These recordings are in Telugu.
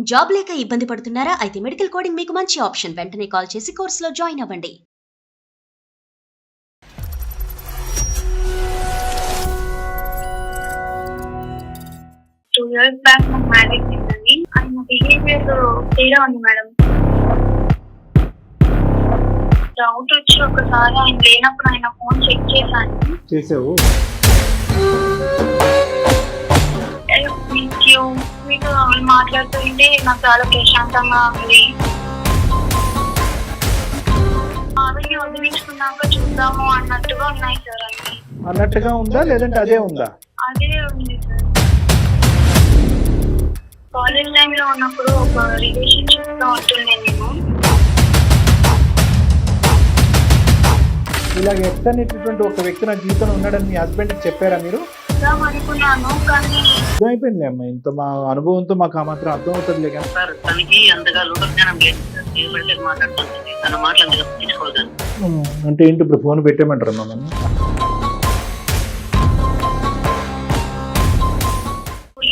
జాబ్ లేక ఇబ్బంది పడుతున్నారా? అయితే మెడికల్ కోడింగ్ మీకు మంచి ఆప్షన్. వెంటనే కాల్ చేసి కోర్సులో జాయిన్ అవ్వండి. టూ ఇయర్స్ బ్యాక్ నాకు మ్యారేజ్ అయిందండి. ఆయన బిహేవియర్ తేడా ఉంది మేడం. డౌట్ వచ్చి ఒకసారి ఆయన లేనప్పుడు ఆయన ఫోన్ చెక్ చేశాను. మీతో మాట్లాడుతుంటే నాకు చాలా ప్రశాంతంగా ఉంది. ఆవిడని వదిలించుకున్నాక చూద్దాము అన్నట్టుగా ఉన్నాయి సార్. అన్నట్టుగా ఉందా లేదంటే అదే ఉందా? అదే ఉంది సార్. కాలేజ్ టైంలో ఉన్నప్పుడు ఒక రిలేషన్షిప్ లో ఉంటుండే నేను. ఇలాగ ఎక్స్ అనేటటువంటి ఒక వ్యక్తి నా జీవితంలో ఉన్నాడని మీ హస్బెండ్ కి చెప్పారా మీరు? అనుకున్నాను కానీ అర్థమైపోయింది అమ్మా, ఇంత మా అనుభవంతో మాకు ఆ మాత్రం అర్థం అవుతుంది కానీ సార్ తనకి అంతగా లోకజ్ఞానం లేదు సార్. నేను పెడితే మాట్లాడుతుంది తన మాటలు అంతగా తీసుకోవాలి. అంటే ఏంటి ఇప్పుడు ఫోన్ పెట్టేయమంటారు మమ్మల్ని?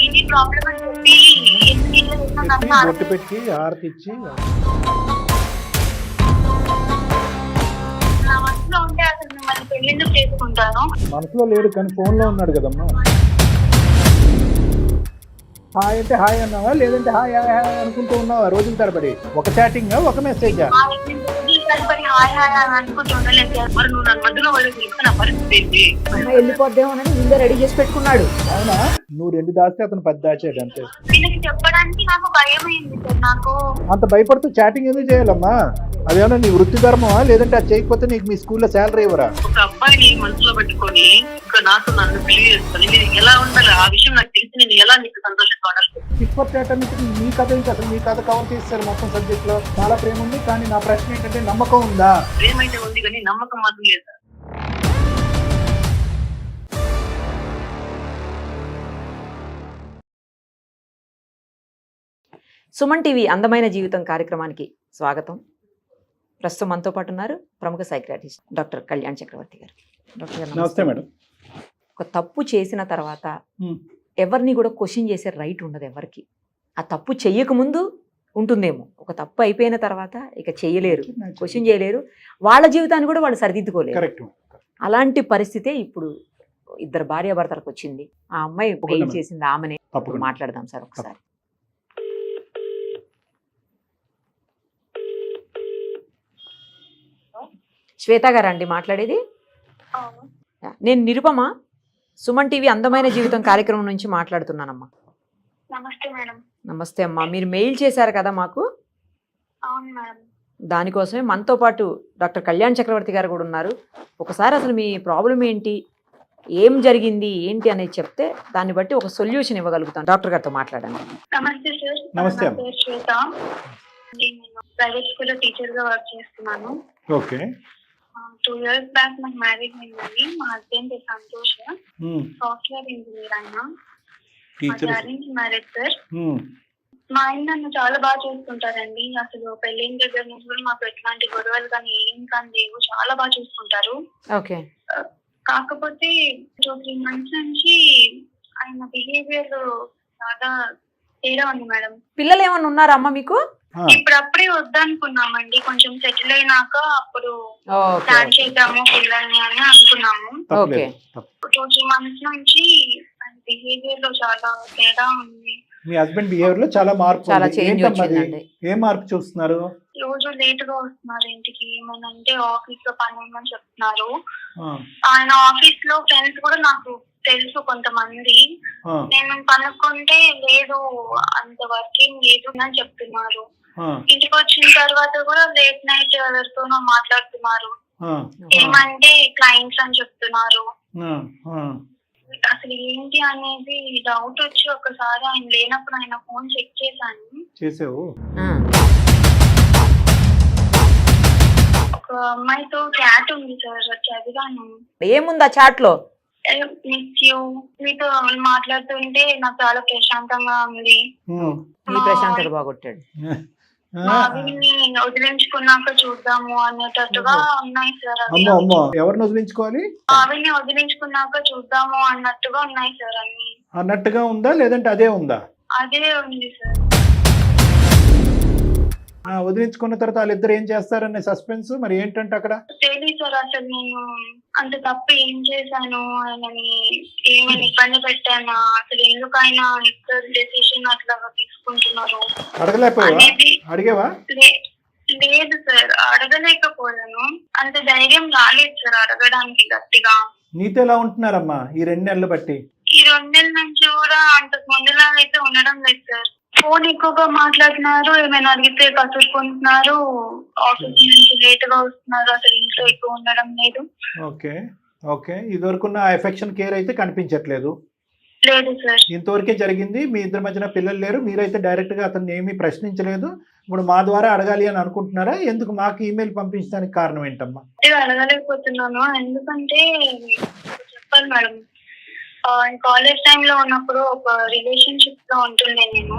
ఇది ప్రాబ్లం అని చెప్పి బొట్టు పెట్టి హారతి ఇచ్చి నా మనసులో ఉంటే అసలు మిమ్మల్ని పెళ్ళెందుకు చేసుకుంటాను. మనసులో లేడు కానీ ఫోన్ లో ఉన్నాడు కదమ్మా. హాయ్ అంటే హాయ్ అన్నావా లేదంటే హాయ్ హాయ్ హాయ్ అనుకుంటూ ఉన్నావా రోజుల తరబడి? ఒక చాటింగ్ ఒక మెసేజ్? హాయ్ హాయ్ అని అనుకుంటూ ఉండలేదు సార్. మరి నువ్వు నన్ను మధ్యలో వెళ్ళి నా పరిస్థితి ఏంటి? వెళ్ళిపోద్దేమోనని ముందే రెడీ చేసి పెట్టుకున్నాడు. అవునా? నువ్వు 2 దాస్తే అతను 10 దాచాడు అంతే. వీళ్ళకి చెప్పడానికి నాకు భయం అయింది సార్. నాకు అంత భయపడుతూ చాటింగ్ ఎందుకు చేయాలమ్మా? అదేమన్నా నీ వృత్తి ధర్మమా లేదంటే అది చేయకపోతే నీకు మీ స్కూల్లో శాలరీ ఇవ్వరా? ఒక అబ్బాయిని మనసులో పెట్టుకొని ఇంకా నాకు నన్ను పెళ్లి చేసుకొని నేను ఎలా ఉండాలి ఆ విషయం నాకు తెలిసి నేను ఎలా నీకు సంతోషంగా ఉండాలి? టిక్వర్ చాటానికి మీ కథ ఇంకా అసలు మీ కథ కవర్ చేస్తారు మొత్తం సబ్జెక్ట్ లో. చాలా ప్రేమ ఉంది కానీ నా ప్రశ్న ఏంటంటే నమ్మకం ఉందా? ప్రేమ అయితే ఉంది కానీ నమ్మకం మాత్రం లేదు సార్. సుమన్ టీవీ అందమైన జీవితం కార్యక్రమానికి స్వాగతం. ప్రస్తుతం మనతో పాటు ఉన్నారు ప్రముఖ సైకియాట్రిస్ట్ డాక్టర్ కళ్యాణ్ చక్రవర్తి గారు. డాక్టర్ గారు నమస్తే మేడం. ఒక తప్పు చేసిన తర్వాత ఎవరిని కూడా క్వశ్చన్ చేసే రైట్ ఉండదు ఎవరికి. ఆ తప్పు చెయ్యకముందు ఉంటుందేమో, ఒక తప్పు అయిపోయిన తర్వాత ఇక చేయలేరు, క్వశ్చన్ చేయలేరు, వాళ్ళ జీవితాన్ని కూడా వాళ్ళు సరిదిద్దుకోలేరు. అలాంటి పరిస్థితే ఇప్పుడు 2 భార్యాభర్తలకు వచ్చింది. ఆ అమ్మాయి పెళ్లి చేసింది ఆమెనే. మాట్లాడదాం సార్ ఒకసారి. శ్వేత గారా అండి మాట్లాడేది? నేను నిరుపమ, సుమన్ టీవీ అందమైన జీవితం కార్యక్రమం నుంచి మాట్లాడుతున్నానమ్మా. నమస్తే మేడం. నమస్తే అమ్మా. మీరు మెయిల్ చేశారు కదా మాకు, అవును మేడం. దానికోసమే మనతో పాటు డాక్టర్ కళ్యాణ్ చక్రవర్తి గారు కూడా ఉన్నారు. ఒకసారి అసలు మీ ప్రాబ్లం ఏంటి, ఏం జరిగింది ఏంటి అనేది చెప్తే దాన్ని బట్టి ఒక సొల్యూషన్ ఇవ్వగలుగుతాను. డాక్టర్ గారితో మాట్లాడండి. నమస్తే సార్. నమస్తే. నా పేరు శ్వేత. నేను ప్రైవేట్ స్కూల్లో టీచర్ గా వర్క్ చేస్తున్నాను. ఓకే. 2 ఇయర్స్ బ్యాక్ నాకు మ్యారేజ్ అయిందండి. మా హస్బెండ్ సంతోష్, సాఫ్ట్వేర్ ఇంజనీర్. ఆయన అరేంజ్ మ్యారేజ్ సార్. మా ఆయన నన్ను చాలా బాగా చూసుకుంటారండి. అసలు పెళ్ళైన దగ్గర నుంచి కూడా మాకు ఎట్లాంటి గొడవలు కానీ ఏం కానీ లేవు. చాలా బాగా చూసుకుంటారు. ఓకే. కాకపోతే 2-3 months నుంచి ఆయన బిహేవియర్ చాలా తేడా ఉంది మేడం. పిల్లలు ఏమన్నా ఉన్నారా అమ్మ మీకు? ఇప్పుడప్పుడే వద్దనుకున్నామండి. కొంచెం సెటిల్ అయినాక అప్పుడు ప్లాన్ చేద్దాము పిల్లల్ని అని అనుకున్నాము. 2-3 months నుంచి బిహేవియర్ లో చాలా తేడా ఉంది. మీ హస్బెండ్ బిహేవియర్ లో చాలా మార్పు, చాలా చేంజ్ వచ్చిందండి. ఏ మార్పు చూస్తున్నారు? రోజు లేట్ గా వస్తున్నారు ఇంటికి. ఏమనంటే ఆఫీస్ లో పని ఉందని చెప్తున్నారు. ఆయన ఆఫీస్ లో ఫ్రెండ్స్ కూడా నాకు తెలుసు కొంతమంది. నేను కనుక్కుంటే లేదు అంత వర్కింగ్ లేదు అని చెప్తున్నారు. ఇంటికి వచ్చిన తర్వాత కూడా లేట్ నైట్ ఎవరితోనో మాట్లాడుతున్నారు. ఏమంటే క్లయింట్స్ అని చెప్తున్నారు. అసలు ఏంటి అనేది డౌట్ వచ్చి ఒకసారి ఆయన లేనప్పుడు ఆయన ఫోన్ చెక్ చేశాను. ఒక అమ్మాయితో చాట్ ఉంది సార్, చదివాను. ఏముంది ఆ చాట్ లో? మిస్ యూ, మీతో మాట్లాడుతుంటే నాకు చాలా ప్రశాంతంగా ఉంది. ప్రశాంతత బాగొట్టాడు. ఆవిడ్ని వదిలించుకున్నాక చూద్దాము అన్నట్టుగా ఉన్నాయి సార్. ఎవరిని వదిలించుకోవాలి? ఆవిడ్ని వదిలించుకున్నాక చూద్దాము అన్నట్టుగా ఉన్నాయి సార్. అన్ని అన్నట్టుగా ఉందా లేదంటే అదే ఉందా? అదే ఉంది సార్. వదిలించుకున్న తర్వాత వాళ్ళిద్దరు ఏం చేస్తారనే సస్పెన్స్ మరి ఏంటంటే అక్కడ తెలియదు సార్ అసలు నేను అంత తప్పు ఏం చేశాను, ఆయనని ఏమైనా ఇబ్బంది పెట్టానా, అసలు ఎందుకు ఆయన ఇద్దరు డెసిషన్ అట్లా తీసుకుంటున్నారు అడగలేకపోయావా? అనేది అడిగేవా? లేదు సార్, అడగలేకపోయాను. అంత ధైర్యం రాలేదు సార్ అడగడానికి గట్టిగా. నీతో ఎలా ఉంటున్నారమ్మా ఈ 2 నెలలు బట్టి? ఈ 2 నెలల నుంచి కూడా అంతకు ముందులా అయితే ఉండడం లేదు సార్. ఫోన్ ఎక్కువగా మాట్లాడుతున్నారు, ఏమైనా అడిగితే కసురుకుంటున్నారు, ఆఫీస్ నుంచి లేట్ గా వస్తున్నారు, అసలు ఇంట్లో ఎక్కువ ఉండడం లేదు. ఓకే ఓకే, ఇదివరకున్న ఎఫెక్షన్ కేర్ అయితే కనిపించట్లేదు. లేదు సార్. ఇంతవరకే జరిగింది. మీ ఇద్దరి మధ్యన పిల్లలు లేరు, మీరైతే డైరెక్ట్ గా అతన్ని ఏమీ ప్రశ్నించలేదు. ఇప్పుడు మా ద్వారా అడగాలి అని అనుకుంటున్నారా? ఎందుకు మాకు ఈమెయిల్ పంపించడానికి కారణం ఏంటమ్మా? అడగలేకపోతున్నాను ఎందుకంటే చెప్పాలి మేడం, కాలేజ్ టైంలో ఉన్నప్పుడు ఒక రిలేషన్షిప్ లో ఉంటుండే నేను.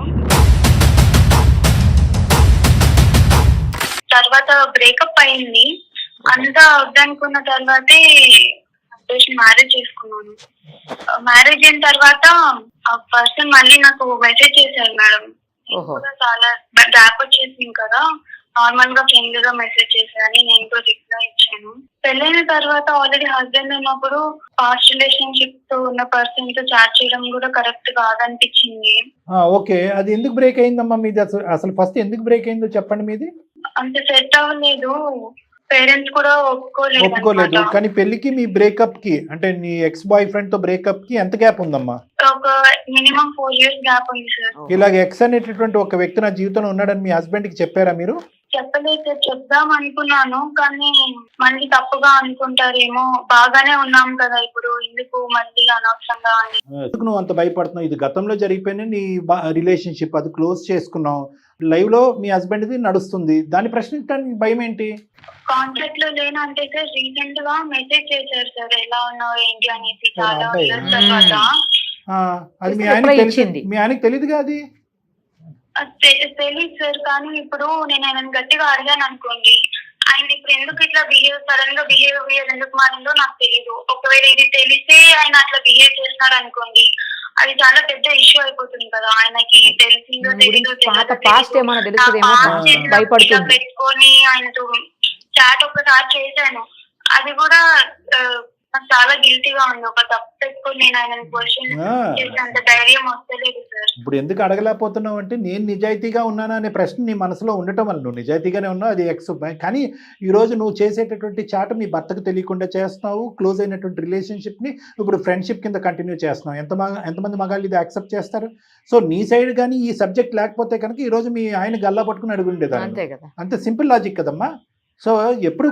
తర్వాత బ్రేకప్ అయింది. అంతా వద్దనుకున్న తర్వాతే మ్యారేజ్ చేసుకున్నాను. మ్యారేజ్ అయిన తర్వాత ఆ పర్సన్ మళ్ళీ నాకు మెసేజ్ చేశారు మేడం. కూడా చాలా గ్యాప్ వచ్చేసింది కదా, నార్మల్ గా ఫ్రెండ్ గా మెసేజ్ చేశారని నేను కూడా రిప్లై ఇచ్చాను. పెళ్ళైన తర్వాత ఆల్రెడీ హస్బెండ్ ఉన్నప్పుడు పాస్ట్ రిలేషన్షిప్ తో ఉన్న పర్సన్ తో చాట్ చేయడం కూడా కరెక్ట్ కాదనిపించింది. ఓకే, అది ఎందుకు బ్రేక్ అయిందమ్మా మీది? అసలు ఫస్ట్ ఎందుకు బ్రేక్ అయిందో చెప్పండి. మీది అంత సెట్ అవ్వలేదు, పేరెంట్స్ కూడా ఒప్పుకోలేదు. కానీ పెళ్లికి మీ బ్రేకప్ కి, అంటే నీ ఎక్స్ బాయ్ ఫ్రెండ్ తో బ్రేకప్ కి ఎంత గ్యాప్ ఉందమ్మా? ఒక మినిమం 4 years గ్యాప్ ఉంది సార్. ఇలాగ ఎక్స్ అనేటటువంటి ఒక వ్యక్తి నా జీవితంలో ఉన్నాడని మీ హస్బెండ్ కి చెప్పారా మీరు? చెప్పలేదు సార్, చెప్దాం అనుకున్నాను కానీ మళ్ళీ తప్పుగా అనుకుంటారేమో, బాగానే ఉన్నాం కదా ఇప్పుడు ఎందుకు మళ్ళీ అనవసరంగా అని. ఎందుకు నువ్వు అంత భయపడుతున్నావు? ఇది గతంలో జరిగిపోయిన నీ రిలేషన్షిప్, అది క్లోజ్ చేసుకున్నావు, లైవ్ లో మీ హస్బెండ్ ది నడుస్తుంది, దాన్ని ప్రశ్నించడానికి భయం ఏంటి? కాంటాక్ట్ లో లేను అంటే సార్ రీసెంట్ గా మెసేజ్ చేశారు సార్, ఎలా ఉన్నావు ఏంటి అనేసి. చాలా ఇయర్స్ తర్వాత అది మీ ఆయనకి తెలియదుగా? అది తెలియదు సార్, కానీ ఇప్పుడు నేను ఆయనను గట్టిగా అడిగాను అనుకోండి, ఆయన ఇప్పుడు ఎందుకు ఇట్లా సడన్ గా బిహేవియర్ ఎందుకు మారిందో నాకు తెలియదు. ఒకవేళ ఇది తెలిస్తే ఆయన అట్లా బిహేవ్ చేస్తున్నాడు అనుకోండి, అది చాలా పెద్ద ఇష్యూ అయిపోతుంది కదా. ఆయనకి తెలిసిందో తెలీదో పెట్టుకొని ఆయనతో చాట్ ఒక్కసారి చేశాను, అది కూడా నాకు చాలా గిల్టీగా ఉంది. ఒక తప్పు పెట్టుకొని నేను ఆయన క్వశ్చన్ చేసేంత ధైర్యం వస్తలేదు సార్. ఇప్పుడు ఎందుకు అడగలేకపోతున్నావు అంటే, నేను నిజాయితీగా ఉన్నానా అనే ప్రశ్న నీ మనసులో ఉండటం వల్ల నువ్వు నిజాయితీగానే ఉన్నావు, అది ఎక్స్. కానీ ఈ రోజు నువ్వు చేసేటటువంటి చాట్ మీ భర్తకు తెలియకుండా చేస్తున్నావు. క్లోజ్ అయినటువంటి రిలేషన్షిప్ ని ఇప్పుడు ఫ్రెండ్షిప్ కింద కంటిన్యూ చేస్తున్నావు. ఎంతమంది మగాళ్ళు ఇది యాక్సెప్ట్ చేస్తారు? సో నీ సైడ్ కానీ ఈ సబ్జెక్ట్ లేకపోతే కనుక ఈ రోజు మీ ఆయన గల్లా పట్టుకుని అడుగుండేదాన్ని. అంతే సింపుల్ లాజిక్ కదమ్మా. సో ఎప్పుడు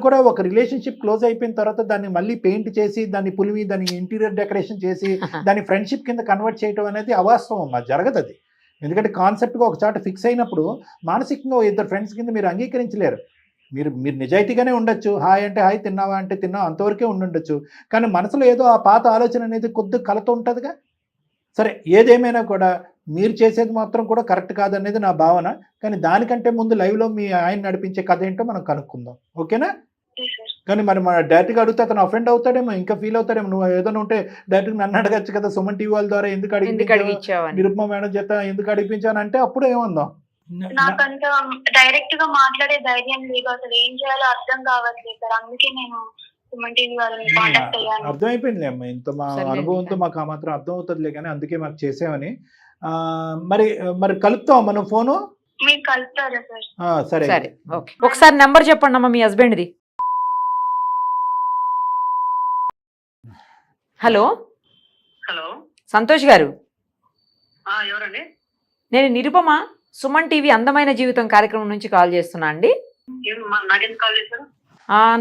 కూడా ఒక రిలేషన్షిప్ క్లోజ్ అయిపోయిన తర్వాత దాన్ని మళ్ళీ పెయింట్ చేసి, దాన్ని పులిమి, దాన్ని ఇంటీరియర్ డెకరేషన్ చేసి దాన్ని ఫ్రెండ్షిప్ కింద కన్వర్ట్ చేయడం అనేది అవాస్తవం అమ్మా, జరగదు అది. ఎందుకంటే కాన్సెప్ట్గా ఒక చాట ఫిక్స్ అయినప్పుడు మానసికంగా 2 ఫ్రెండ్స్ కింద మీరు అంగీకరించలేరు. మీరు నిజాయితీగానే ఉండొచ్చు, హాయ్ అంటే హాయ్, తిన్నావా అంటే తిన్నావు, అంతవరకే ఉండుండొచ్చు. కానీ మనసులో ఏదో ఆ పాత ఆలోచన అనేది కొద్దిగా కలతో ఉంటుందిగా. సరే, ఏదేమైనా కూడా మీరు చేసేది మాత్రం కూడా కరెక్ట్ కాదనేది నా భావన. కానీ దానికంటే ముందు లైవ్లో మీ ఆయన నడిపించే కథ ఏంటో మనం కనుక్కుందాం, ఓకేనా? కానీ మరి మన డైరెక్ట్గా అడిగితే అతను అఫెండ్ అవుతాడేమో, ఇంకా ఫీల్ అవుతాడేమో. నువ్వు ఏదైనా ఉంటే డైరెక్ట్గా నన్ను అడగచ్చు కదా, సుమన్ టీవీ వాళ్ళ ద్వారా ఎందుకు అడిగించావు, నిరుపమ మేడం చేత ఎందుకు అడిపించాను అంటే అప్పుడు ఏమందాం. నాకంత డైరెక్ట్ గా మాట్లాడే ధైర్యం లేదు, అసలు ఏం చేయాలో అర్థం కావట్లేదు సార్. అందుకే నేను అర్థమైపోయింది అమ్మా, ఇంత మా అనుభవంతో మాకు ఆ మాత్రం అర్థం అవుతుందిలే, కానీ అందుకే మాకు చేసామని. మరి కలుపుతాం మనం ఫోను. సరే, ఒకసారి నెంబర్ చెప్పండి అమ్మా మీ హస్బెండ్ది. హలో హలో, సంతోష్ గారు, ఎవరండి? నేను నిరుపమ, సుమన్ టీవీ అందమైన జీవితం కార్యక్రమం నుంచి కాల్ చేస్తున్నా అండి. నాకెందుకు కాల్ చేశారు?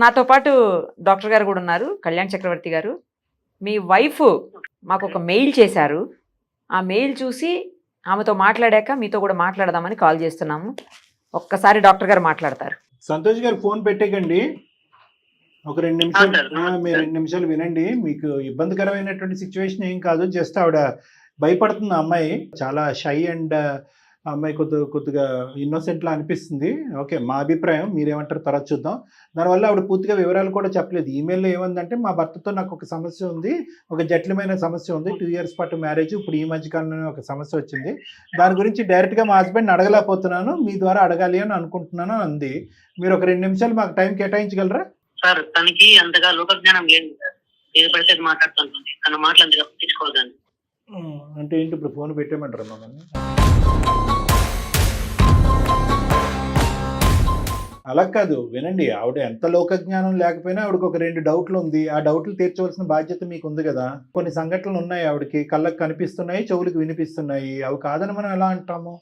నాతో పాటు డాక్టర్ గారు కూడా ఉన్నారు, కళ్యాణ్ చక్రవర్తి గారు. మీ వైఫ్ మాకు ఒక మెయిల్ చేశారు, ఆ మెయిల్ చూసి ఆమెతో మాట్లాడాక మీతో కూడా మాట్లాడదామని కాల్ చేస్తున్నాము. ఒక్కసారి డాక్టర్ గారు మాట్లాడతారు. సంతోష్ గారు ఫోన్ పెట్టేకండి, ఒక 2 నిమిషాలు మీరు 2 నిమిషాలు వినండి. మీకు ఇబ్బందికరమైనటువంటి సిచ్యువేషన్ ఏం కాదు, జస్ట్ ఆవిడ భయపడుతుంది. అమ్మాయి చాలా షై అండ్ ఆ అమ్మాయి కొద్దిగా ఇన్నోసెంట్లా అనిపిస్తుంది. ఓకే, మా అభిప్రాయం, మీరేమంటారు తర్వాత చూద్దాం. దానివల్ల ఆవిడ పూర్తిగా వివరాలు కూడా చెప్పలేదు. ఈమెయిల్లో ఏముందంటే, మా భర్తతో నాకు ఒక సమస్య ఉంది, ఒక జటిలమైన సమస్య ఉంది, 2 years పాటు మ్యారేజ్, ఇప్పుడు ఈ మధ్యకాలంలో ఒక సమస్య వచ్చింది, దాని గురించి డైరెక్ట్గా మా హస్బెండ్ని అడగలేకపోతున్నాను, మీ ద్వారా అడగాలి అని అనుకుంటున్నాను అంది. మీరు ఒక 2 నిమిషాలు మాకు టైం కేటాయించగలరా? సార్ తనకి అంతగా లోకజ్ఞానం లేదు సార్, ఏది పడితే అది మాట్లాడుతుంది. తన మాటలు అంతగా పట్టించుకోవద్దండి. అంటే ఏంటి, ఇప్పుడు ఫోన్ పెట్టేయమంటారు మమ్మల్ని? అలా కాదు, వినండి, ఆవిడ ఎంత లోకజ్ఞానం లేకపోయినా ఆవిడకి ఒక 2 డౌట్లు ఉంది. ఆ డౌట్లు తీర్చవలసిన బాధ్యత మీకు ఉంది కదా. కొన్ని సంఘటనలు ఉన్నాయి, ఆవిడకి కళ్ళకు కనిపిస్తున్నాయి, చెవులకు వినిపిస్తున్నాయి, అవి కాదని మనం ఎలా అంటాము?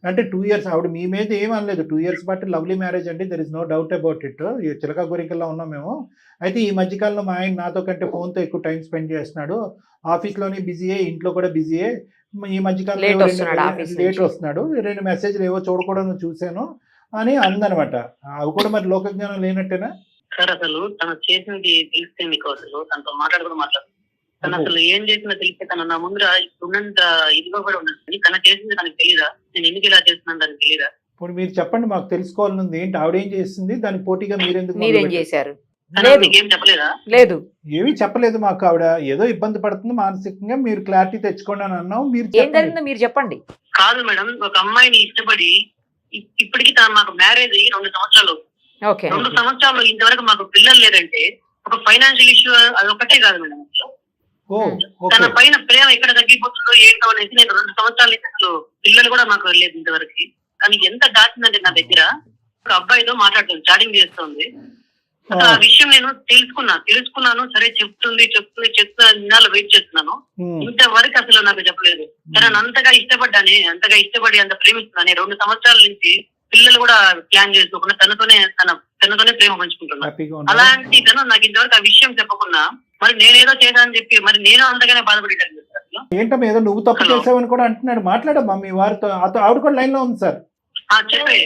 అంటే 2 years ఆవిడ మీ మీద ఏం అనలేదు. 2 years పాటు లవ్లీ మ్యారేజ్ అండి, there is no doubt about it. ఈ చిలక గురికల్లా ఉన్నాం మేము. అయితే ఈ మధ్యకాలంలో మా ఆయన నాతో కంటే ఫోన్తో ఎక్కువ టైం స్పెండ్ చేస్తున్నాడు, ఆఫీస్లోనే బిజీయే, ఇంట్లో కూడా బిజీయే. ఈ మధ్యకాలంలో లేట్ వస్తున్నాడు, 2 మెసేజ్లు ఏవో చూడకూడదు చూశాను అని అందనమాట. అవి కూడా మరి లోకజ్ఞానం లేనట్టేనా? సార్ అసలు తను చేసింది తెలిస్తే మీకు అసలు తనతో మాట్లాడు తను అసలు ఏం చేసినా తెలిస్తే తను నా ముందర ఉన్నంత ఇదిగా కూడా ఉండదు. తను చేసింది తనకు తెలీదా? నేను ఎందుకు ఇలా చేస్తున్నాను తనకు తెలీదా? ఇప్పుడు మీరు చెప్పండి, మాకు తెలుసుకోవాలనుంది. ఏంటి ఆవిడేం చేసింది, దానికి పోటీగా మీరేం చేశారు? ఏం చెప్పలేదా? లేదు, ఏమీ చెప్పలేదు మాకు. ఆవిడ ఏదో ఇబ్బంది పడుతుంది మానసికంగా, మీరు క్లారిటీ తెచ్చుకోండి అని అన్నాం. మీరు ఏం జరిగిందో మీరు చెప్పండి. కాదు మేడం, ఒక అమ్మాయిని ఇష్టపడి ఇప్పటికి మాకు మ్యారేజ్ 2 సంవత్సరాలు. 2 సంవత్సరాలు ఇంతవరకు మాకు పిల్లలు లేదంటే ఒక ఫైనాన్షియల్ ఇష్యూ అది ఒకటే కాదు మేడం. తన పైన ప్రేమ ఎక్కడ తగ్గిపోతుందో ఏంటో అనేసి నేను 2 సంవత్సరాలు అసలు పిల్లలు కూడా మాకు వెళ్ళలేదు ఇంతవరకు. కానీ ఎంత దాచిందంటే నా దగ్గర ఒక అబ్బాయితో మాట్లాడుతుంది, చాటింగ్ చేస్తుంది. అసలు ఆ విషయం నేను తెలుసుకున్నాను. సరే చెప్తుంది ఇన్నాళ్ళు వెయిట్ చేస్తున్నాను, ఇంతవరకు అసలు నాకు చెప్పలేదు. తనను అంతగా ఇష్టపడి అంత ప్రేమిస్తున్నాను. 2 సంవత్సరాల నుంచి పిల్లలు కూడా ప్లాన్ చేసుకోకుండా తనతోనే ప్రేమ పంచుకుంటున్నాను. అలాంటి తను నాకు ఇంతవరకు ఆ విషయం చెప్పకుండా మరి నేనేదో చేశానని చెప్పి మరి నేను అంతగానే బాధపడేటాను. ఏంటమ్మా ఏదో నువ్వు తప్పు చేసావని కూడా అంటున్నాడు. మాట్లాడమ్మా మీ వారితో, ఆవిడ కూడా లైన్ లో ఉంది సార్. చెప్పే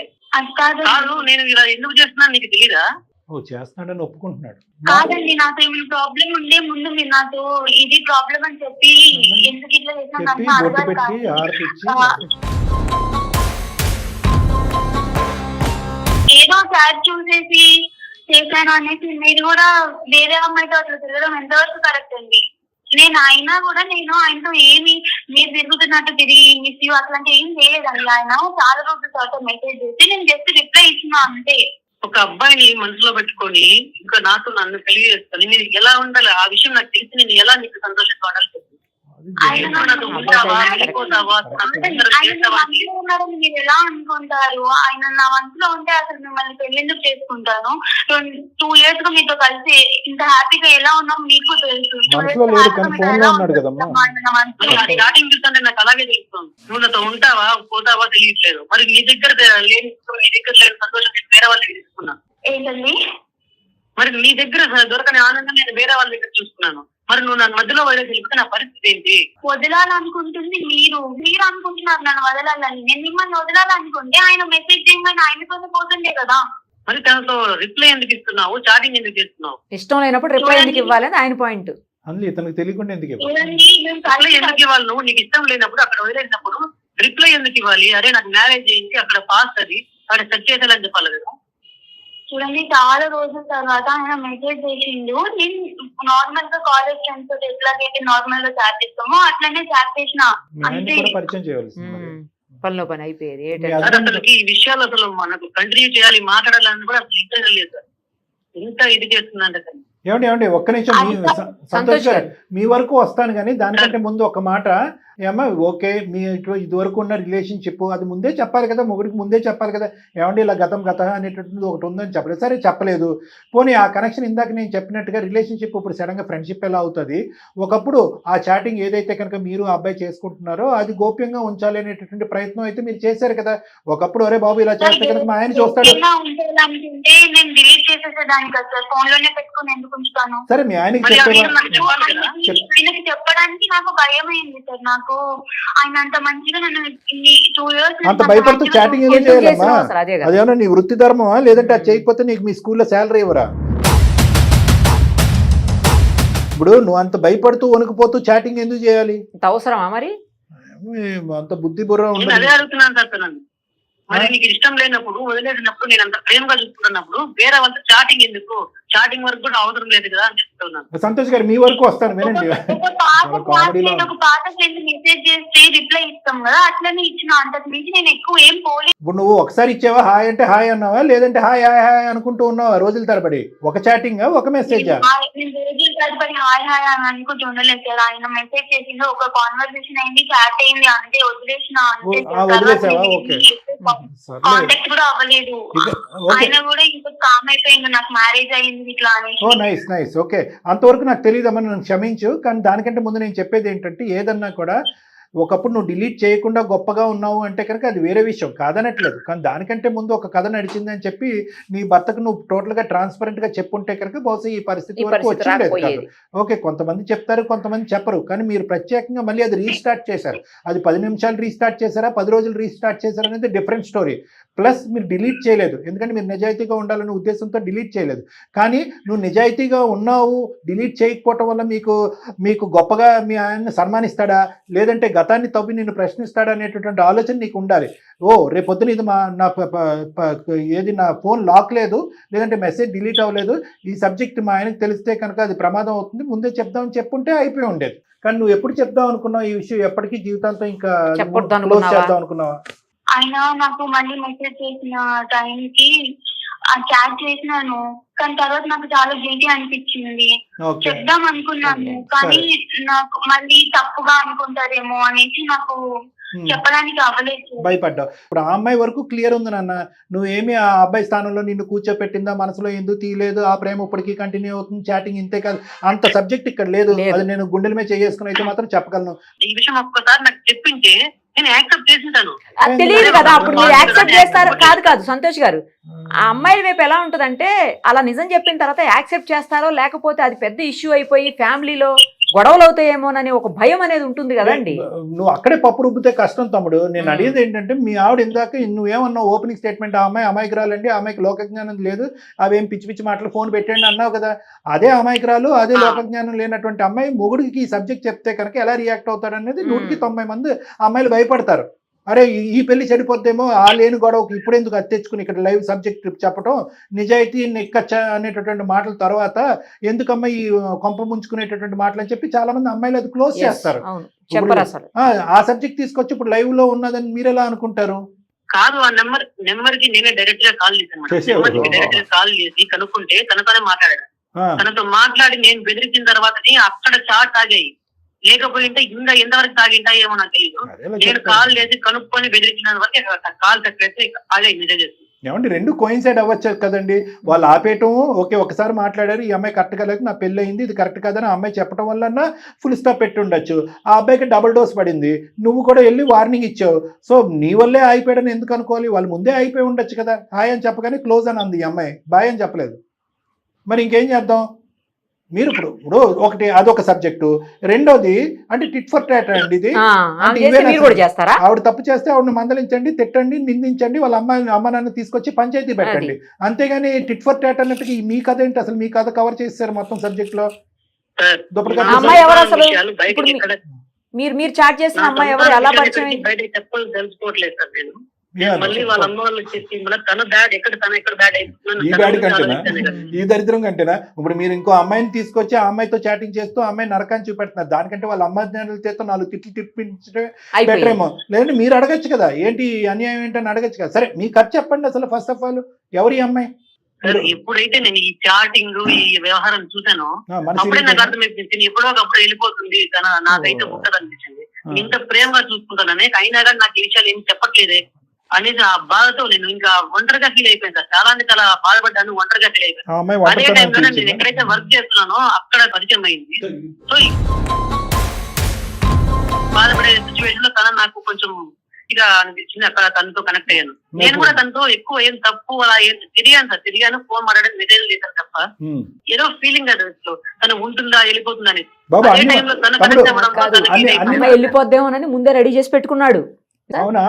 కాదు, నేను ఇలా ఎందుకు చేస్తున్నాను నీకు తెలీదా? చేస్తున్నాడని ఒప్పుకుంటున్నాడు. కాదండి, నాకు ఏమైనా ప్రాబ్లం ఉండే ముందు మీరు నాతో ఇది ప్రాబ్లం అని చెప్పి ఎందుకు ఇట్లా ఏదో చాట్ చూసేసి చేశాను అనేసి మీరు కూడా వేరే అమ్మాయితో అట్లా తిరగడం ఎంతవరకు కరెక్ట్ అండి? నేను అయినా కూడా నేను ఆయనతో ఏమి మీరు తిరుగుతున్నట్టు తిరిగి మిస్ యూ అట్లాంటి ఏం చేయలేదండి. ఆయన చాలా రోజుల తర్వాత మెసేజ్ చేసి నేను జస్ట్ రిప్లై ఇచ్చినా అంతే. ఒక అబ్బాయిని మనసులో పెట్టుకొని ఇంకా నన్ను పెళ్లి చేసుకొని నేను ఎలా ఉండాలి ఆ విషయం నాకు తెలిసి నేను ఎలా నీకు సంతోషంగా ఉండాలి చెప్పు. మీరు ఎలా అనుకుంటారు? ఆయన నా మనసులో ఉంటే అసలు మిమ్మల్ని పెళ్లిందుకు చేసుకుంటాను. 2 years గా మీతో కలిసి ఇంత హ్యాపీగా ఎలా ఉన్నాం మీకు తెలుసు. స్టార్టింగ్ చూస్తుంటే నాకు అలాగే తెలుస్తుంది. నువ్వు నాతో ఉంటావా పోతావా తెలియట్లేదు. మరి నీ దగ్గర లేని సంతోషం వేరే వాళ్ళకి తీసుకున్నా ఏంటండి? మరి నీ దగ్గర దొరకని ఆనందం నేను వేరే వాళ్ళ దగ్గర చూసుకున్నాను. మరి నువ్వు నన్ను మధ్యలో వదిలేసి వెళ్ళిపోతే నా పరిస్థితి ఏంటి? వదలాలనుకుంటుంది మీరు అనుకుంటున్నారు నన్ను వదలాలని. నేను మిమ్మల్ని వదలాలనుకుంటే ఆయన మెసేజ్ చేయమని ఆయనతోనే పోతుండే కదా. మరి తనతో రిప్లై ఎందుకు ఇస్తున్నావు, చాటింగ్ ఎందుకు చేస్తున్నావు? ఇష్టం లేనప్పుడు రిప్లై ఎందుకు ఇవ్వాలని ఆయన పాయింట్. అందులో ఇతనికి తెలియకుండా ఎందుకు ఎందుకు ఇవ్వాలి? నువ్వు నీకు ఇష్టం లేనప్పుడు అక్కడ వదిలేసినప్పుడు రిప్లై ఎందుకు ఇవ్వాలి? అరే నాకు మ్యారేజ్ అయింది, అక్కడ పాస్ అది అక్కడ సెట్ చేసేయాలని చెప్పాలి కదా. చూడండి, చాలా రోజుల తర్వాత ఆయన మెసేజ్ చేసిండు. నేను నార్మల్ గా కాలేజ్ ఫ్రెండ్స్ తోటి ఎట్లాగైతే నార్మల్ గా చాట్ చేస్తామో అట్లనే చాట్ చేసిన అంతే. పనిలో పని అయిపోయేది. అసలు ఈ విషయాలు అసలు మనకు కంటిన్యూ చేయాలి మాట్లాడాలని కూడా అసలు ఇంత లేదు సార్. ఇంత ఇది చేస్తుందంటే ఏమండి ఒక్క నిమిషం, సంతోష్ గారు మీ వరకు వస్తాను, కానీ దానికంటే ముందు ఒక మాట. ఏమా ఓకే, మీ ఇది వరకు ఉన్న రిలేషన్షిప్ అది ముందే చెప్పాలి కదా, మొగుడికి ముందే చెప్పాలి కదా. ఏమండి ఇలా గతం అనేటటువంటిది ఒకటి ఉందని చెప్పలేదు. సరే చెప్పలేదు, పోనీ ఆ కనెక్షన్ ఇందాక నేను చెప్పినట్టుగా రిలేషన్షిప్ ఇప్పుడు సడన్గా ఫ్రెండ్షిప్ ఎలా అవుతుంది? ఒకప్పుడు ఆ చాటింగ్ ఏదైతే కనుక మీరు ఆ అబ్బాయి చేసుకుంటున్నారో అది గోప్యంగా ఉంచాలి అనేటటువంటి ప్రయత్నం అయితే మీరు చేశారు కదా. ఒకప్పుడు అరే బాబు ఇలా చేస్తే కనుక మా ఆయన చూస్తాడు. సరే మీ ఆయనకి చెప్పడానికి నాకు భయం అయింది సార్. నాకు ఆయన అంత మంచిగా నన్ను 2 years అంత భయపడుతూ చాటింగ్ ఏదో చేయాలమ్మా? అదేమన్నా నీ వృత్తి ధర్మమా? లేదంటే అది చేయకపోతే నీకు మీ స్కూల్లో శాలరీ ఇవ్వరా? ఇప్పుడు నువ్వు అంత భయపడుతూ వణుకుపోతూ చాటింగ్ ఎందుకు చేయాలి? అవసరమా? మరి అంత బుద్ధి బుర్ర నేను ఉండదు. అదే అడుగుతున్నాను సార్ తనని. మరి నీకు ఇష్టం లేనప్పుడు వదిలేసినప్పుడు నేను అంత ప్రేమగా చూసుకున్నప్పుడు వేరే వాళ్ళతో చాటింగ్ ఎందుకు, చాటింగ్ వరకు కూడా అవసరం లేదు కదా అని చెప్తున్నాను. సంతోష్ గారు మీ వరకు వస్తాను వినండి. ఒక పాత ఫ్రెండ్ మెసేజ్ చేస్తే రిప్లై ఇస్తాం కదా, అట్లనే ఇచ్చిన. అంతకు మించి నేను ఎక్కువ ఏం పోలేదు. ఇప్పుడు నువ్వు ఒకసారి ఇచ్చావా హాయ్ అంటే హాయ్ అన్నావా, లేదంటే హాయ్ హాయ్ హాయ్ అనుకుంటూ ఉన్నావా రోజుల తరబడి? ఒక చాటింగ్ ఒక మెసేజా? నేను రోజులు తరబడి హాయ్ హాయ్ అని అనుకుంటూ ఉండలేదు సార్. ఆయన మెసేజ్ చేసింది, ఒక కాన్వర్సేషన్ అయింది, చాట్ అయింది, అంతే వదిలేసిన. వదిలేసావా? ఓకే, కాంటాక్ట్ కూడా అవ్వలేదు. ఆయన కూడా ఇంకా కామ్ అయిపోయింది, నాకు మ్యారేజ్ అయింది ఇట్లా అని. ఓ నైస్ నైస్. ఓకే, అంతవరకు నాకు తెలియదమ్మా, నన్ను క్షమించు. కానీ దానికంటే ముందు నేను చెప్పేది ఏంటంటే, ఏదన్నా కూడా ఒకప్పుడు నువ్వు డిలీట్ చేయకుండా గొప్పగా ఉన్నావు అంటే కనుక అది వేరే విషయం, కాదనట్లేదు. కానీ దానికంటే ముందు ఒక కథ నడిచిందని చెప్పి నీ భర్తకు నువ్వు టోటల్గా ట్రాన్స్పరెంట్గా చెప్పుంటే కనుక బహుశా ఈ పరిస్థితి వరకు వచ్చిండేది కాదు. ఓకే, కొంతమంది చెప్తారు, కొంతమంది చెప్పరు. కానీ మీరు ప్రత్యేకంగా మళ్ళీ అది రీస్టార్ట్ చేశారు. అది 10 నిమిషాలు రీస్టార్ట్ చేశారా, 10 రోజులు రీస్టార్ట్ చేశారా అనేది డిఫరెంట్ స్టోరీ. ప్లస్ మీరు డిలీట్ చేయలేదు, ఎందుకంటే మీరు నిజాయితీగా ఉండాలనే ఉద్దేశంతో డిలీట్ చేయలేదు. కానీ నువ్వు నిజాయితీగా ఉన్నావు, డిలీట్ చేయకపోవటం వల్ల మీకు గొప్పగా మీ ఆయన్ని సన్మానిస్తాడా, లేదంటే గతాన్ని తవ్వి నిన్ను ప్రశ్నిస్తాడా అనేటటువంటి ఆలోచన నీకు ఉండాలి. ఓ రేపొద్దున ఇది ఏది నా ఫోన్ లాక్ లేదు, లేదంటే మెసేజ్ డిలీట్ అవ్వలేదు, ఈ సబ్జెక్ట్ మా ఆయనకు తెలిస్తే కనుక అది ప్రమాదం అవుతుంది, ముందే చెప్దామని చెప్పుంటే అయిపోయి ఉండేది. కానీ నువ్వు ఎప్పుడు చెప్దాం అనుకున్నావు ఈ విషయం? ఎప్పటికీ జీవితాంతం ఇంకా క్లోజ్ చేద్దాం అనుకున్నావా? ఆయన నాకు మళ్ళీ మెసేజ్ చేసిన టైంకి ఆ చాట్ చేసినాను, కానీ తర్వాత నాకు చాలా గిల్టీ అనిపించింది. చెప్దాం అనుకున్నాను, కానీ నాకు మళ్ళీ తప్పుగా అనుకుంటారేమో అనేసి నాకు చెప్పడానికి అవ్వలేదు. భయపడ్డావు. ఇప్పుడు ఆ అమ్మాయి వరకు క్లియర్ ఉంది నాన్న, నువ్వేమి ఆ అబ్బాయి స్థానంలో నిన్ను కూర్చోపెట్టిందా, మనసులో ఎందుకు తీయలేదు, ఆ ప్రేమ ఇప్పటికీ కంటిన్యూ అవుతుంది, చాటింగ్ ఇంతే కాదు, అంత సబ్జెక్ట్ ఇక్కడ లేదు. అది నేను గుండెల మీద చేసుకుని అయితే మాత్రం చెప్పగలను. ఈ విషయం ఒక్కసారి నాకు చెప్పింటే నేను యాక్సెప్ట్ చేసింటాను. తెలియదు కదా అప్పుడు మీరు యాక్సెప్ట్ చేస్తారు. కాదు సంతోష్ గారు, ఆ అమ్మాయి వైపు ఎలా ఉంటదంటే అలా నిజం చెప్పిన తర్వాత యాక్సెప్ట్ చేస్తారో, లేకపోతే అది పెద్ద ఇష్యూ అయిపోయి ఫ్యామిలీలో గొడవలు అవుతాయేమోనని ఒక భయం అనేది ఉంటుంది కదండి. నువ్వు అక్కడే పప్పు రుబ్బితే కష్టం తమ్ముడు. నేను అడిగేది ఏంటంటే, మీ ఆవిడ ఇందాక నువ్వేమన్నావు ఓపెనింగ్ స్టేట్మెంట్, ఆ అమ్మాయి అమాయకురాలండి, ఆ అమ్మాయికి లోకజ్ఞానం లేదు, అవేం పిచ్చి పిచ్చి మాటలు ఫోన్ పెట్టండి అన్నావు కదా. అదే అమాయకురాలు, అదే లోకజ్ఞానం లేనటువంటి అమ్మాయి మొగుడికి ఈ సబ్జెక్ట్ చెప్తే కనుక ఎలా రియాక్ట్ అవుతాడు అనేది 190 మంది అమ్మాయిలు భయపడతారు. అరే ఈ పెళ్లి చెడిపోద్దేమో, ఆ లేని గొడవకి ఇప్పుడు ఎందుకు అత్తెచ్చుకుని ఇక్కడ లైవ్ సబ్జెక్ట్ చెప్పడం, నిజాయితీ నిక్కచ్చ అనేటటువంటి మాటల తర్వాత ఎందుకమ్మా ఈ కొంప ముంచుకునేటటువంటి మాటలు అని చెప్పి చాలా మంది అమ్మాయిలు అది క్లోజ్ చేస్తారు. ఆ సబ్జెక్ట్ తీసుకొచ్చి ఇప్పుడు లైవ్ లో ఉన్నదని మీరు ఎలా అనుకుంటారు? కాదు, ఆ నెంబర్ కి నేనే డైరెక్ట్ గా కాల్ చేశాను. డైరెక్ట్ గా కాల్ చేసి కనుక్కుంటే తనతోనే మాట్లాడాడు. తనతో మాట్లాడి నేను బెదిరించిన తర్వాత అక్కడ చాట్ ఆగాయి. లేకపోయింటే ఇంకా ఎంతవరకు తాగింటాయేమో నాకు తెలియదు. నేను కాల్ చేసి కనుక్కొని బెదిరించిన వరకు కాల్ తక్కువైతే అదే నిజం చేస్తుంది. ఏమండి, రెండు కోయిన్సైడ్ అవ్వచ్చు కదండి. వాళ్ళు ఆపేయటం ఓకే, ఒకసారి మాట్లాడారు, ఈ అమ్మాయి కరెక్ట్ కాలేదు, నా పెళ్ళి అయింది, ఇది కరెక్ట్ కాదని ఆ అమ్మాయి చెప్పడం వల్ల ఫుల్ స్టాప్ పెట్టి ఉండొచ్చు. ఆ అబ్బాయికి డబుల్ డోస్ పడింది, నువ్వు కూడా వెళ్ళి వార్నింగ్ ఇచ్చావు. సో నీ వల్లే అయిపోయాడని ఎందుకు అనుకోవాలి? వాళ్ళు ముందే అయిపోయి ఉండొచ్చు కదా. హాయ్ అని చెప్పగానే క్లోజ్ అని అంది ఈ అమ్మాయి, బాయ్ అని చెప్పలేదు. మరి ఇంకేం చేద్దాం? మీరు ఇప్పుడు ఒకటి అదొక సబ్జెక్టు, రెండోది అంటే టిట్ ఫర్ టాట్ అండి ఇది. ఆవిడ తప్పు చేస్తే ఆవిడని మందలించండి, తిట్టండి, నిందించండి, వాళ్ళ అమ్మ నాన్న తీసుకొచ్చి పంచాయతీ పెట్టండి. అంతేగాని టిట్ ఫర్ టాట్ అన్నట్టుగా మీ కథ ఏంటి? అసలు మీ కథ కవర్ చేస్తారు మొత్తం సబ్జెక్ట్ లో. మీరు చాట్ చేసిన అమ్మాయి ఎవరు, ఎలా పరిచయం? బయట చెప్పాలి తెలుసుకోవట్లేదు సార్ నేను. మళ్ళీ వాళ్ళ అమ్మ వాళ్ళు చెప్పి తన బ్యాడ్ ఎక్కడ బ్యాడ్ ఈ దరిద్రం కంటేనా? ఇప్పుడు మీరు ఇంకో అమ్మాయిని తీసుకొచ్చి ఆ అమ్మాయితో చాటింగ్ చేస్తూ ఆ అమ్మాయి నరకాన్ని చూపెడుతున్నారు. దానికంటే వాళ్ళ అమ్మాయి చేస్తూ 4 తిట్లు తిప్పించడం బెటర్ ఏమో. లేదంటే మీరు అడగచ్చు కదా, ఏంటి అన్యాయం ఏంటని అడగచ్చు కదా. సరే మీ ఖర్చు చెప్పండి అసలు. ఫస్ట్ ఆఫ్ ఆల్ ఎవరి అమ్మాయి? ఎప్పుడైతే నేను ఈ చాటింగ్ ఈ వ్యవహారం చూసానో అప్పుడే నాకు అర్థమైపోయింది, ఎప్పుడో ఒకప్పుడు వెళ్ళిపోతుంది, నాకైతే ఉండదు అనిపించింది. ఇంత ప్రేమగా చూసుకుంటానని, అయినా కానీ నాకు ఈ విషయాలు ఏం చెప్పట్లేదే అనేది ఆ బాధతో నేను ఇంకా ఒంటరిగా ఫీల్ అయిపోయింది సార్. చాలా బాధపడ్డాను, ఒంటరిగా ఫీల్ అయిపోయాను. అదే టైంలో నేను ఎక్కడైతే వర్క్ చేస్తున్నానో అక్కడ పరిచయం అయింది. సో బాధపడే సిచ్యువేషన్ లో తన నాకు కొంచెం ఇక అనిపించింది, అక్కడ తనతో కనెక్ట్ అయ్యాను. నేను కూడా తనతో ఎక్కువ ఏం తప్పు అలా ఏం తిరిగాను, ఫోన్ మాట్లాడడం మెసేజ్ చేశాను తప్ప ఏదో ఫీలింగ్ అది తను ఉంటుందా వెళ్ళిపోతుందా అనేది. అదే టైంలో తను కనెక్ట్ అవ్వడం వెళ్ళిపోద్దేమోనని ముందే రెడీ చేసి పెట్టుకున్నాడు. అవునా?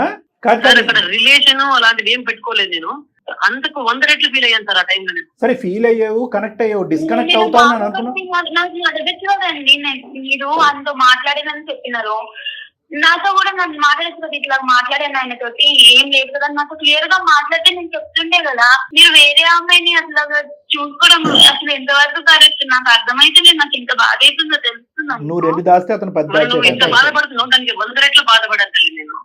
అక్కడ రిలేషన్ అలాంటిది ఏం పెట్టుకోలేదు నేను. అంతకు 100 రెట్లు ఫీల్ అయ్యాను సార్ ఆ టైంలో. సరే ఫీల్ అయ్యావు, కనెక్ట్ అయ్యావు, డిస్కనెక్ట్ అవుతాను అనుకున్నాను. నాకు అడగచ్చుదండి, మీరు అంత మాట్లాడేదని చెప్పినారు. నాతో కూడా నన్ను మాట్లాడచ్చు కదా, ఇట్లా మాట్లాడాను ఆయనతోటి ఏం లేదు కదా, నాతో క్లియర్ గా మాట్లాడితే నేను చెప్తుండే కదా. మీరు వేరే అమ్మాయిని అట్లా చూసుకోవడం అసలు ఎంతవరకు కరెక్ట్ నాకు అర్థమైతే లేదు. నాకు ఇంత బాధ అవుతుందో తెలుస్తున్నాను. నువ్వు 2 దాస్తే అతను 10 నువ్వు ఎంత బాధపడుతున్నావు దానికి 100 రెట్లు బాధపడాలి తల్లి నేను.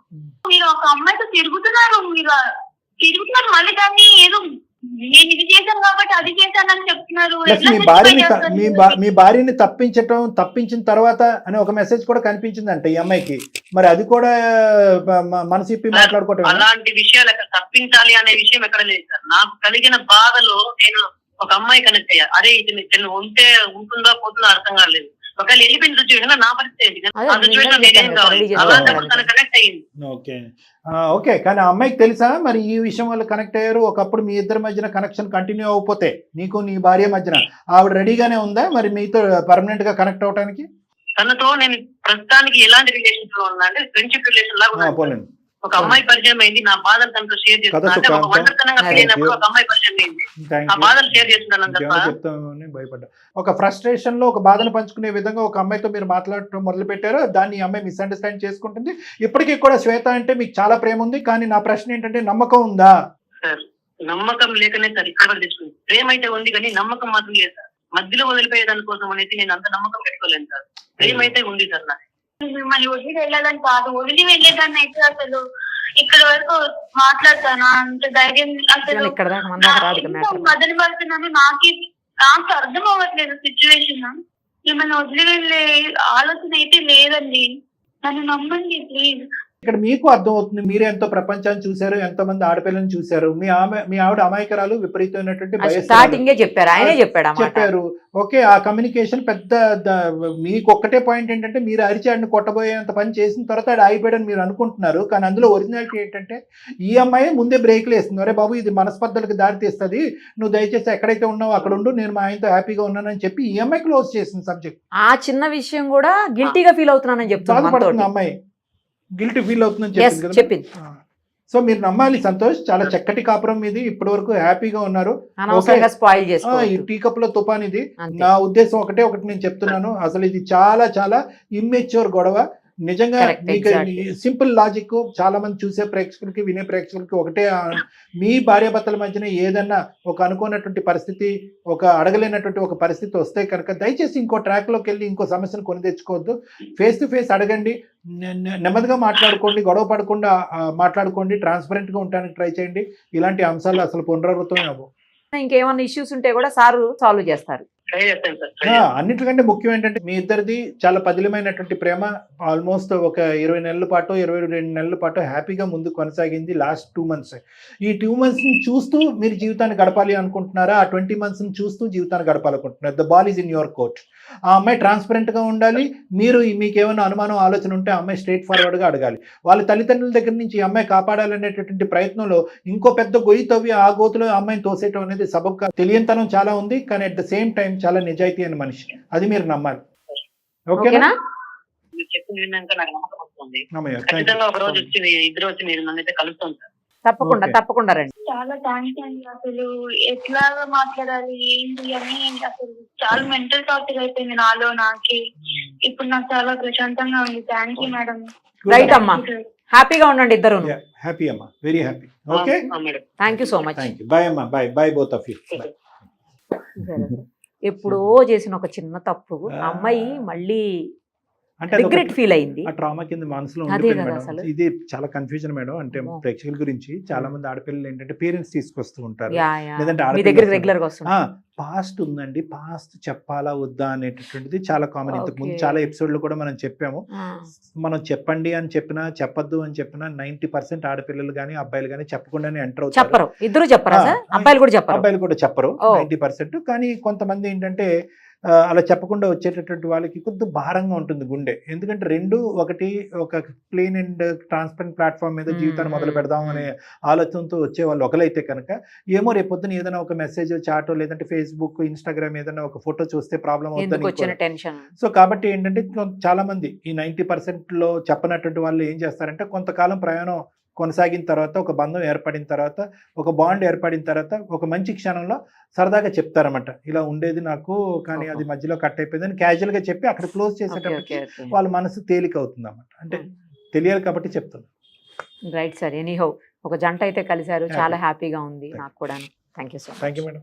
మీరు ఒక అమ్మాయితో తిరుగుతున్నారు, మీరు తిరుగుతున్నారు, మళ్ళీ దాన్ని ఏదో నేను ఇది చేశాను కాబట్టి అది చేశానని చెప్తున్నారు. మీ భార్యని తప్పించిన తర్వాత అని ఒక మెసేజ్ కూడా కనిపించిందంట ఈ అమ్మాయికి. మరి అది కూడా మనసు ఇప్పి మాట్లాడుకోవటం. అలాంటి విషయాలు అక్కడ తప్పించాలి అనే విషయం ఎక్కడ లేదు సార్. నాకు కలిగిన బాధలో నేను ఒక అమ్మాయి కనెక్ట్ అయ్యా. అరే ఇది ఉంటే ఉంటుందా పోతుందో అర్థం కాలేదు. ఒకవేళ వెళ్ళిపోయిన సిచ్యువేషన్ నా పరిస్థితి ఆ సిచ్యువేషన్ నేనేం కావాలి అలాంటప్పుడు తన కనెక్ట్ అయ్యింది. ఓకే కానీ ఆ అమ్మాయికి తెలుసా మరి ఈ విషయం వల్ల కనెక్ట్ అయ్యారు? ఒకప్పుడు మీ ఇద్దరి మధ్యన కనెక్షన్ కంటిన్యూ అవ్వకపోతే నీకు నీ భార్య మధ్యన ఆవిడ రెడీగానే ఉందా మరి మీతో పర్మనెంట్ గా కనెక్ట్ అవడానికి? తనతో నేను ప్రస్తుతానికి ఎలాంటి రిలేషన్స్ లో ఉన్నా అంటే ఫ్రెండ్షిప్ రిలేషన్ లాగా పోలేండి. ఒక అమ్మాయి పరిచయం అయింది, నా బాధలు తనతో షేర్ చేస్తున్నాను. ఒక ఒంటరితనంగా ఫీల్ అయినప్పుడు ఒక అమ్మాయి పరిచయం అయింది, ఆ బాధలు షేర్ చేస్తున్నాను. భయపడ్డా. ఒక ఫ్రస్ట్రేషన్ లో ఒక బాధను పంచుకునే విధంగా ఒక అమ్మాయితో మీరు మాట్లాడటం మొదలు పెట్టారు. దాన్ని ఈ అమ్మాయి మిస్అండర్స్టాండ్ చేసుకుంటుంది. ఇప్పటికీ కూడా శ్వేత అంటే మీకు చాలా ప్రేమ ఉంది, కానీ నా ప్రశ్న ఏంటంటే నమ్మకం ఉందా? సార్ నమ్మకం లేకనే సార్ ఇక్కడ తీసుకుంది. ప్రేమ అయితే ఉంది కానీ నమ్మకం మాత్రం లేదు సార్. మధ్యలో వదిలిపోయేదాని కోసం అనేది నేను అంత నమ్మకం పెట్టుకోలేను సార్. ప్రేమ అయితే ఉంది సార్ నాకు. మిమ్మల్ని వదిలి వెళ్ళాలని కాదు, వదిలి వెళ్ళేదాన్ని అయితే అసలు ఇక్కడ వరకు మాట్లాడతాను అంత ధైర్యం అసలు మదన పడుతున్నాను. నాకు అర్థం అవ్వట్లేదు సిచ్యువేషన్. మిమ్మల్ని వదిలి వెళ్ళే ఆలోచన అయితే లేదండి, నన్ను నమ్మండి ప్లీజ్. ఇక్కడ మీకు అర్థం అవుతుంది, మీరు ఎంతో ప్రపంచాన్ని చూశారు, ఎంతో మంది ఆడపిల్లని చూశారు. మీ ఆవిడ అమాయకరాలు, విపరీతమైనటువంటి స్టార్టింగే చెప్పారు, ఆయనే చెప్పారు. ఓకే, ఆ కమ్యూనికేషన్ పెద్ద మీకు ఒక్కటే పాయింట్ ఏంటంటే మీరు అరిచాడిని కొట్టబోయేంత పని చేసిన తర్వాత ఆడు ఆగిపోయాడని మీరు అనుకుంటున్నారు. కానీ అందులో ఒరిజినాలిటీ ఏంటంటే ఈ అమ్మాయి ముందే బ్రేక్లు వేస్తుంది. అరే బాబు ఇది మనస్పర్ధలకు దారి తీస్తుంది, నువ్వు దయచేసి ఎక్కడైతే ఉన్నావో అక్కడ ఉండు, నేను మా ఆయనతో హ్యాపీగా ఉన్నానని చెప్పి ఈ అమ్మాయి క్లోజ్ చేసింది సబ్జెక్ట్. ఆ చిన్న విషయం కూడా గిల్టీగా ఫీల్ అవుతున్నానని చెప్తాను. అమ్మాయి గిల్టీ ఫీల్ అవుతుందని చెప్పింది. సో మీరు నమ్మాలి సంతోష్, చాలా చక్కటి కాపురం మీది, ఇప్పటి వరకు హ్యాపీగా ఉన్నారు. ఈ టీ కప్ లో తుఫాన్ ఇది. నా ఉద్దేశం ఒకటి నేను చెప్తున్నాను, అసలు ఇది చాలా చాలా ఇమ్మెచ్యూర్ గొడవ. నిజంగా మీకు సింపుల్ లాజిక్ చాలా మంది చూసే ప్రేక్షకులకి వినే ప్రేక్షకులకి ఒకటే, మీ భార్యాభర్తల మధ్యన ఏదన్నా ఒక అనుకున్నటువంటి పరిస్థితి, ఒక అడగలేనటువంటి ఒక పరిస్థితి వస్తే కనుక దయచేసి ఇంకో ట్రాక్ లోకి వెళ్ళి ఇంకో సమస్యను కొని తెచ్చుకోవద్దు. ఫేస్ టు ఫేస్ అడగండి, నెమ్మదిగా మాట్లాడుకోండి, గొడవ పడకుండా మాట్లాడుకోండి, ట్రాన్స్పరెంట్ గా ఉండడానికి ట్రై చేయండి. ఇలాంటి అంశాలు అసలు పునరావృతం అవ్వవు. ఇంకేమన్నా ఇష్యూస్ ఉంటే కూడా సార్ సాల్వ్ చేస్తారు. అన్నిటికంటే ముఖ్యం ఏంటంటే మీ ఇద్దరిది చాలా పదిలమైనటువంటి ప్రేమ. ఆల్మోస్ట్ ఒక 20 నెలల పాటు 22 నెలల పాటు హ్యాపీగా ముందు కొనసాగింది. లాస్ట్ 2 months, ఈ 2 months చూస్తూ మీరు జీవితాన్ని గడపాలి అనుకుంటున్నారా? ఆ 20 months చూస్తూ జీవితాన్ని గడపాలనుకుంటున్నారు. The ball is in your court. ఆ అమ్మాయి ట్రాన్స్పరెంట్ గా ఉండాలి. మీకు ఏమైనా అనుమానం ఆలోచన ఉంటే ఆ అమ్మాయి స్ట్రైట్ ఫార్వర్డ్ గా అడగాలి. వాళ్ళ తల్లిదండ్రుల దగ్గర నుంచి ఈ అమ్మాయి కాపాడాలనేటటువంటి ప్రయత్నంలో ఇంకో పెద్ద గొయ్యి తవ్వి ఆ గోతులో అమ్మాయిని తోసేయటం అనేది సబబుగా తెలియనితనం చాలా ఉంది. కానీ అట్ ద సేమ్ టైం చాలా నిజాయితీ అయిన మనిషి, అది మీరు నమ్మాలి. ఓకేనా? తప్పకుండా రండి. చాలా థ్యాంక్స్ అండి. అసలు ఎట్లా మాట్లాడాలి ఏంటి అని అసలు చాలా మెంటల్ టార్చర్ అయిపోయింది నాలో నాకే. ఇప్పుడు నాకు చాలా ప్రశాంతంగా ఉంది. Thank you madam. రైట్ అమ్మా, హ్యాపీగా ఉండండి ఇద్దరు. హ్యాపీ అమ్మా, very happy. Okay, thank you so much. Bye అమ్మా, bye bye both of you. ఎప్పుడో చేసిన ఒక చిన్న తప్పు అమ్మాయి మళ్ళీ రిగ్రెట్ ఫీల్ అయింది. ఆ ట్రామా కింద మనసులో ఉండిపోయింది మేడం. ఇది చాలా కన్ఫ్యూజన్ మేడం. అంటే ప్రేక్షకుల గురించి చాలా మంది ఆడపిల్లలు ఏంటంటే పేరెంట్స్ తీసుకొస్తూ ఉంటారు, లేదంటే పాస్ట్ ఉందండి, పాస్ట్ చెప్పాలా వద్దా అనేటటువంటిది చాలా కామన్. ఇంతకు ముందు చాలా ఎపిసోడ్ లో కూడా మనం చెప్పాము. మనం చెప్పండి అని చెప్పినా చెప్పద్దు అని చెప్పినా 90% ఆడపిల్లలు గానీ అబ్బాయిలు గానీ చెప్పకుండానే ఎంటర్ అవుతారు. ఇద్దరు చెప్పరా? అబ్బాయిలు కూడా చెప్పరు 90%. కానీ కొంతమంది ఏంటంటే అలా చెప్పకుండా వచ్చేటటువంటి వాళ్ళకి కొద్దిగా భారంగా ఉంటుంది గుండె. ఎందుకంటే ఒకటి ఒక ప్లెయిన్ అండ్ ట్రాన్స్పరెంట్ ప్లాట్ఫామ్ మీద జీవితాన్ని మొదలు పెడదాం అనే ఆలోచనతో వచ్చే వాళ్ళు ఒకలైతే కనుక, ఏమో రేపొద్దున ఏదైనా ఒక మెసేజ్ చాటో లేదంటే ఫేస్బుక్ ఇన్స్టాగ్రామ్ ఏదైనా ఒక ఫోటో చూస్తే ప్రాబ్లం అవుతుంది. సో కాబట్టి ఏంటంటే చాలా మంది ఈ 90% లో చెప్పనటువంటి వాళ్ళు ఏం చేస్తారంటే కొంతకాలం ప్రయాణం కొనసాగిన తర్వాత, ఒక బంధం ఏర్పడిన తర్వాత, ఒక బాండ్ ఏర్పడిన తర్వాత ఒక మంచి క్షణంలో సరదాగా చెప్తారన్నమాట, ఇలా ఉండేది నాకు కానీ అది మధ్యలో కట్ అయిపోయిందని క్యాజువల్ గా చెప్పి అక్కడ క్లోజ్ చేసేటప్పటికి వాళ్ళ మనసు తేలిక అవుతుంది అన్నమాట. అంటే తెలియాలి కాబట్టి చెప్తాను. రైట్ సార్, ఎనీహౌ ఒక జంట అయితే కలిశారు, చాలా హ్యాపీగా ఉంది నాకు కూడా. Thank you so much. Thank you madam.